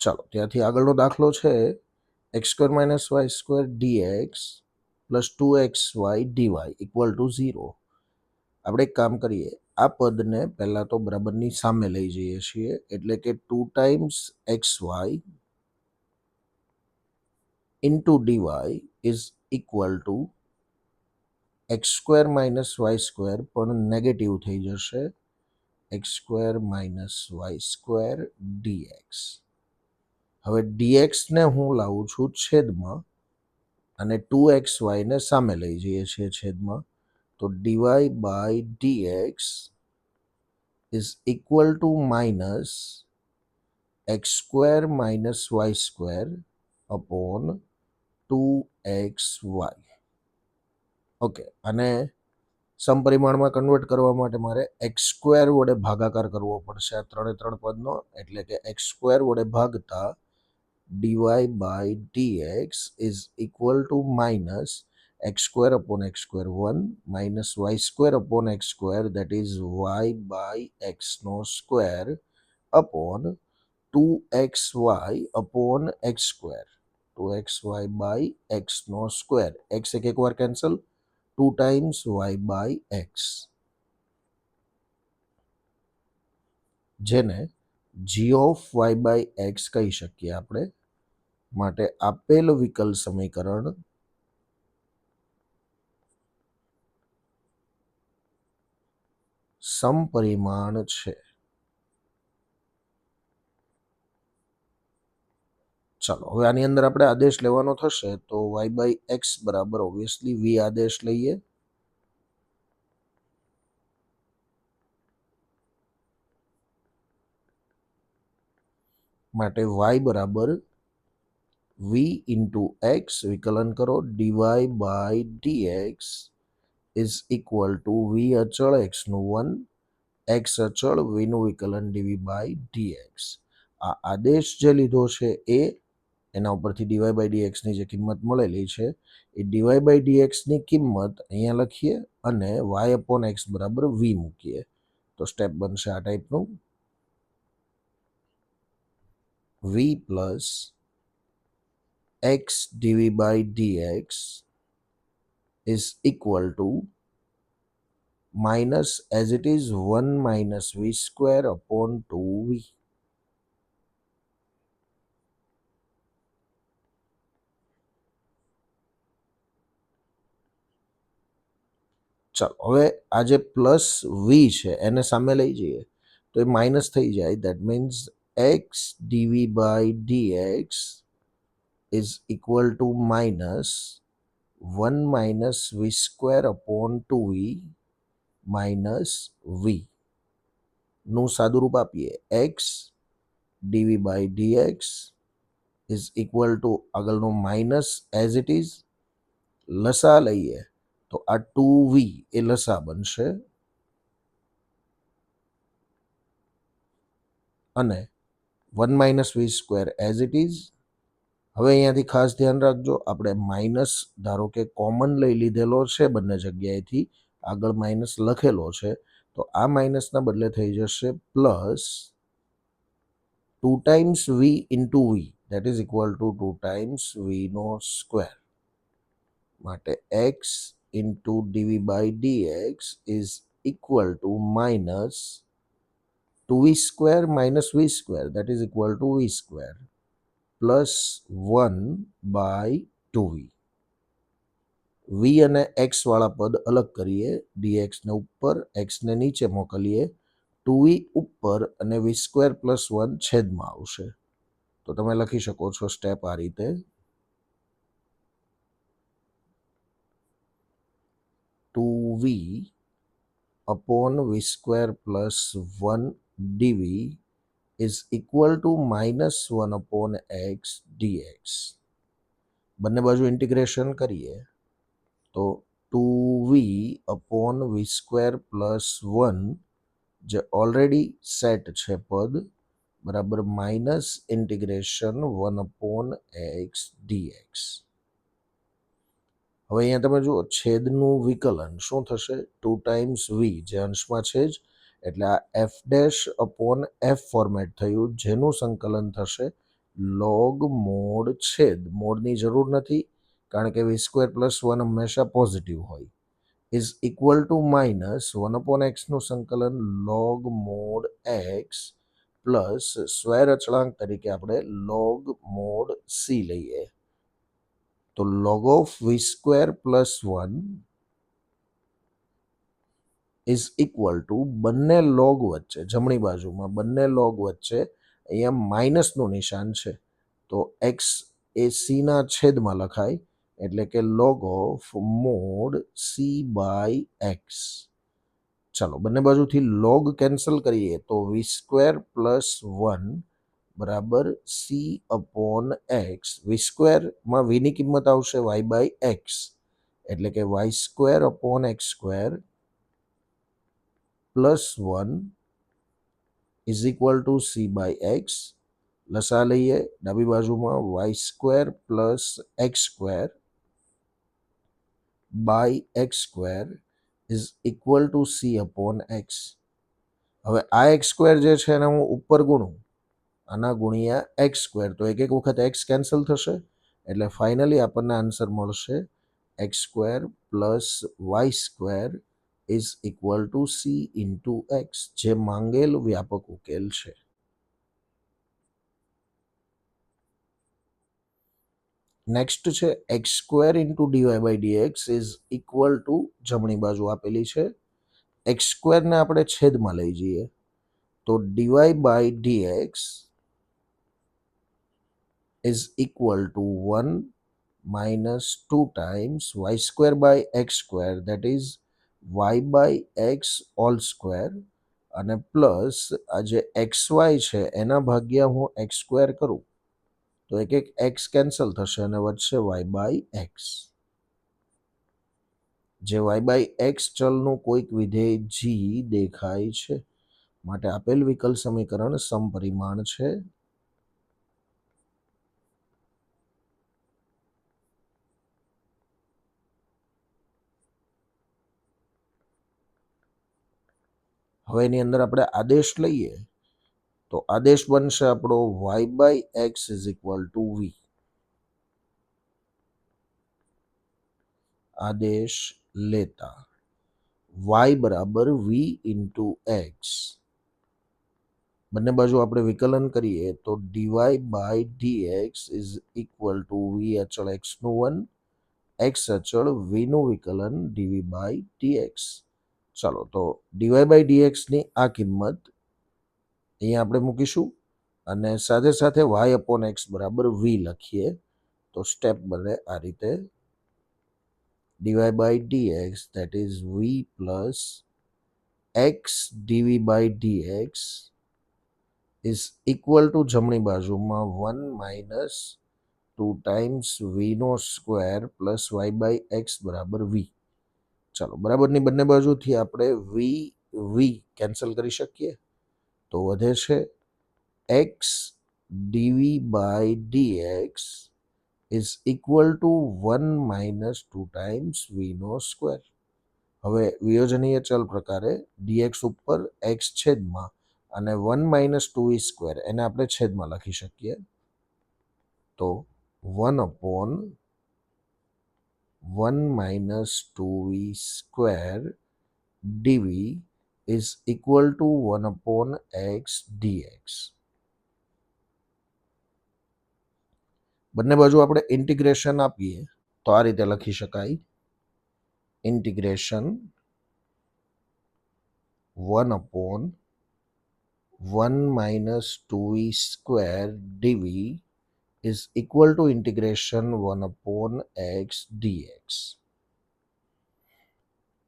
ચાલો ત્યાંથી આગળનો દાખલો છે x² - y² dx plus 2xy dy equal to 0. આપણે એક કામ કરીએ, આ પદને પહેલાં તો બરાબરની સામે લઈ જઈએ છીએ, એટલે કે 2 times xy into dy is equal two x² - y² પણ નેગેટિવ થઈ જશે, x² - y² dx. હવે dx ને હું લાવું છું છેદમાં અને 2xy ને સામે લઈ જઈએ છીએ છેદમાં, તો dy by dx is equal to minus x² - y² upon 2xy. Okay, અને સમપરિમાણમાં કન્વર્ટ કરવા માટે મારે x² વડે ભાગાકાર કરવો પડશે આ ત્રણે પદનો, એટલે કે x² વડે ભાગતા dy by dx is equal to minus x² upon x² 1 minus y² upon x² that is y by x નો square upon 2xy upon x², 2xy by x નો સ્ક્વેર, x એક વાર cancel, 2 times y by x, જેને g of y by x કહી શકીએ આપણે. માટે આપેલ વિકલ સમીકરણ સમપરિમાણ છે. ચાલો હવે આની અંદર આપણે આદેશ લેવાનો થશે, તો y બાય એક્સ બરાબર ઓબ્વિયસલી v આદેશ લઈએ. માટે y બરાબર v ઇન્ટુ એક્સ, વિકલન કરો, dy by dx is equal to v અચળ એક્સનું 1, એક્સ અચળ vનું વિકલન dv બાય dx. આ આદેશ જે લીધો છે એના ઉપરથી dy બાય dxની જે કિંમત મળેલી છે એ dy બાય dxની કિંમત અહીંયા લખીએ અને y અપોન એક્સ બરાબર v મૂકીએ, તો સ્ટેપ બનશે આ ટાઈપનું, v plus x dv by dx is equal to minus as it is 1 minus v square upon 2v. ચાલો હવે આ જે પ્લસ v છે એને સામે લઈ જઈએ તો એ માઇનસ થઈ જાય, that means x dv by dx is equal to minus 1 minus v square upon 2v minus v નું સાદુરૂપ આપીએ, x dv by dx is equal to આગળનો માઇનસ એઝ ઇટ ઇઝ, લસા લઈએ તો આ 2v એ લસા બનશે અને 1 minus V square as it is. હવે અહીંયાથી ખાસ ધ્યાન રાખજો, આપણે માઇનસ ધારો કે કોમન લઈ લીધેલો છે બંને જગ્યાએથી, આગળ માઇનસ લખેલો છે, તો આ માઇનસના બદલે થઈ જશે plus 2 times v into v, that is equal to 2 times v નો સ્ક્વેર. માટે x into dv by dx is equal to minus 2v square minus v square, that is equal to v square plus 1 by 2v. v અને x વાળા પદ અલગ કરીએ, dx ને ઉપર, x ને નીચે મોકલીએ, 2v ઉપર અને v square plus 1 છેદમાં આવશે. તો તમે લખી શકો છો સ્ટેપ આ રીતે, 2v upon v square plus 1 dv is equal to minus 1 upon x dx. બંને બાજુ ઇન્ટિગ્રેશન કરીએ તો 2v upon v square plus 1 જે ઓલરેડી સેટ છે પદ બરાબર minus integration 1 upon x dx. હવે અહીંયા તમે જુઓ છેદનું વિકલન શું થશે, 2 ટાઈમ્સ v જે અંશમાં છે જ, એટલે આ F dash upon F format થયું, જેનું સંકલન થશે લોગ મોડ છેદ મોડની જરૂર નથી કારણ કે વી સ્ક્વેર પ્લસ વન હંમેશા પોઝિટિવ હોય is equal to minus one upon એક્સનું સંકલન log mod x plus square અચળાંક તરીકે આપણે લોગ મોડ સી લઈએ તો log of v square plus one is equal to બંને લોગ વચ્ચે જમણી બાજુમાં બંને લોગ વચ્ચે અહીંયા માઇનસનું નિશાન છે તો એક્સ એ સીના છેદમાં લખાય એટલે કે log of mod C by X. ચાલો બંને બાજુથી લોગ કેન્સલ કરીએ તો વી સ્ક્વેર પ્લસ વન બરાબર સી અપોન એક્સ. વી સ્ક્વેરમાં વીની કિંમત આવશે વાય બાય એક્સ એટલે કે Y square upon X square plus one is equal to C by X. લસા લઈએ ડાબી બાજુમાં Y square plus X square by X square is equal to C upon X. હવે આ એક્સ સ્ક્વેર જે છે એને હું ઉપર ગુણું આના ગુણ્યા એક્સ સ્ક્વેર તો એક વખત એક્સ કેન્સલ થશે એટલે ફાઇનલી આપણને આન્સર મળશે X square plus Y square is equal to C into X જે માંગેલ વ્યાપક ઉકેલ છે. નેક્સ્ટ છે X square into D Y by dx is equal to જમણી બાજુ આપેલી છે એક્સ સ્ક્વેરને આપણે છેદમાં લઈ જઈએ તો DY by dx is equal to 1 minus 2 times y square by x square that is y by x all square અને પ્લસ આ જે એક્સ વાય છે એના ભાગ્યા હું એક્સ સ્ક્વેર કરું તો એક એક્સ કેન્સલ થશે અને વધશે વાય બાય એક્સ. જે વાય બાય એક્સ ચલનું કોઈક વિધેય જી દેખાય છે માટે આપેલ વિકલ સમીકરણ સમપરિમાણ છે. હવે એની અંદર આપણે આદેશ લઈએ તો આદેશ બનશે આપણો y by x is equal to v. આદેશ લેતા વાય બરાબર વી ઇન્ટુ એક્સ. બંને બાજુ આપણે વિકલન કરીએ તો DY by dx is equal to v અચળ એક્સનું વન એક્સ અચળ વીનું વિકલન ડીવી બાય ડીએક્સ. ચાલો તો ડીવાય બાય ડીએક્સની આ કિંમત અહીંયા આપણે મૂકીશું અને સાથે સાથે વાય અપોન એક્સ બરાબર વી લખીએ તો સ્ટેપ બને આ રીતે dy by dx that is v plus x dv by dx is equal to જમણી બાજુમાં 1 માઇનસ 2 ટાઈમ્સ વીનો square plus y by x બરાબર વી. ચાલો બરાબરની બંને બાજુથી આપણે વી કેન્સલ કરી શકીએ તો વધે છે x dv by dx is equal to 1 minus 2 times વીનો સ્ક્વેર. હવે વિયોજનીય ચલ પ્રકારે ડીએક્સ ઉપર એક્સ છેદમાં અને 1 માઇનસ 2 સ્ક્વેર એને આપણે છેદમાં લખી શકીએ તો 1 upon 1 minus 2 square ડીવી is equal to 1 upon x D X. બંને બાજુ આપણે ઇન્ટિગ્રેશન આપીએ તો આ રીતે લખી શકાય integration 1 upon 1 minus 2 square ડીવી is equal to integration 1 upon x dx.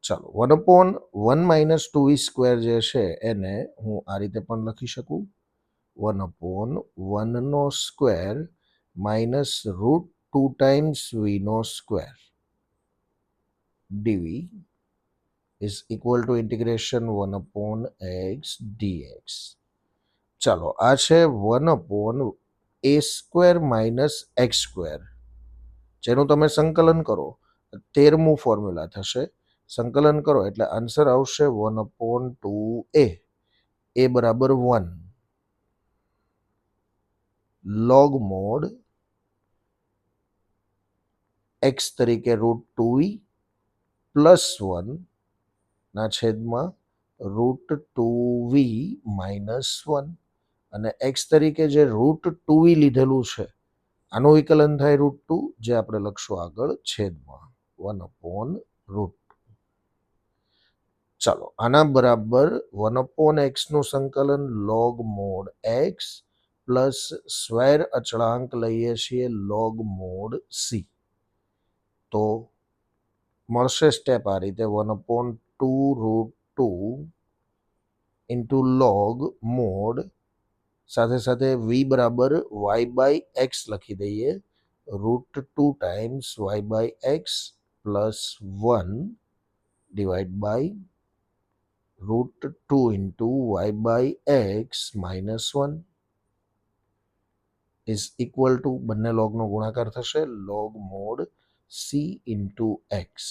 ચાલો 1 અપોન 1 માઇનસ 2 સ્ક્વેર જે છે એને હું આ રીતે પણ લખી શકું 1 અપોન 1 નો સ્ક્વેર માઇનસ રૂટ 2 ટાઈમ્સ વીનો square ડીવી is equal to integration 1 upon x dx. ચાલો આ છે 1 અપોન a square minus x square જેનું તમે સંકલન કરો 13મું ફોર્મ્યુલા થશે. સંકલન કરો એટલે આન્સર આવશે 1 અપોન 2 એ બરાબર 1. લોગ મોડ એક્સ તરીકે √2v પ્લસ 1 ના છેદમાં √2v માઇનસ 1, અને એક્સ તરીકે જે √2v લીધેલું છે આનું વિકલન થાય √2, જે આપણે લખશું આગળ છેદમાં 1/√. ચાલો આના બરાબર 1/x નું સંકલન log mod x plus square અચળાંક લઈએ છીએ લોગ મોડ સી. તો મળશે સ્ટેપ આ રીતે 1/2√2 ઇન્ટુ લોગ મોડ, સાથે સાથે v બરાબર y/x લખી દઈએ, √2 times y/x plus 1 divide by √2 into y/x minus 1 is equal to, બંને લોગનો ગુણાકાર થશે, log mod C into X.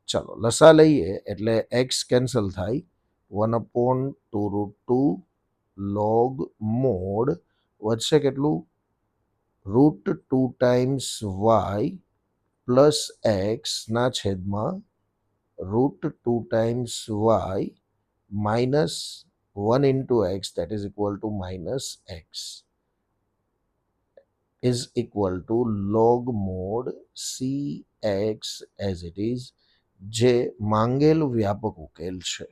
ચાલો લસા લઈએ એટલે એક્સ કેન્સલ થાય, 1/2√2 લોગ મોડ વધશે કેટલું, √2 ટાઈમ્સ વાય પ્લસ એક્સ ના છેદમાં √2 times Y minus 1 into X, that is equal to minus X, is equal to log mod C X as it is, જે માંગેલ વ્યાપક ઉકેલ છે.